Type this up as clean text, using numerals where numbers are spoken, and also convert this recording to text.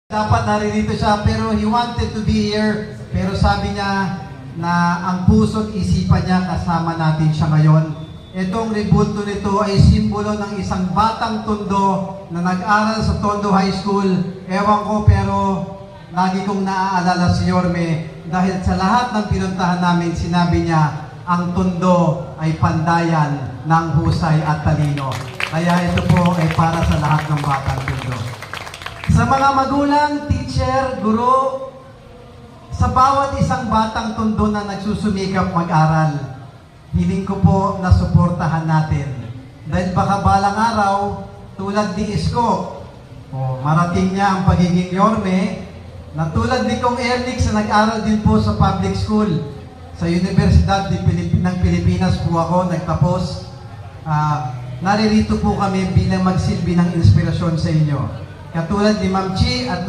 Dapat naririto siya pero he wanted to be here. Pero sabi niya na ang puso't isipan niya kasama natin siya ngayon. Itong rebulto nito ay simbolo ng isang batang Tondo na nag-aral sa Tondo High School. Ewan ko pero lagi kong naaalala si Yorme dahil sa lahat ng pinuntahan namin sinabi niya ang Tondo ay pandayan ng husay at talino. Kaya ito po ay para sa lahat ng batang Tondo. Sa mga magulang, teacher, guro, sa bawat isang batang Tondo na nagsusumikap mag-aral, hiling ko po na suportahan natin. Dahil baka balang araw, tulad ni Isko, marating niya ang pagiging Yorme, na tulad ni Kong Ernix na nag-aral din po sa public school. Sa Universidad ng Pilipinas po ako nagtapos. Naririto po kami bilang magsilbi ng inspirasyon sa inyo. Katulad ni Ma'am Chi at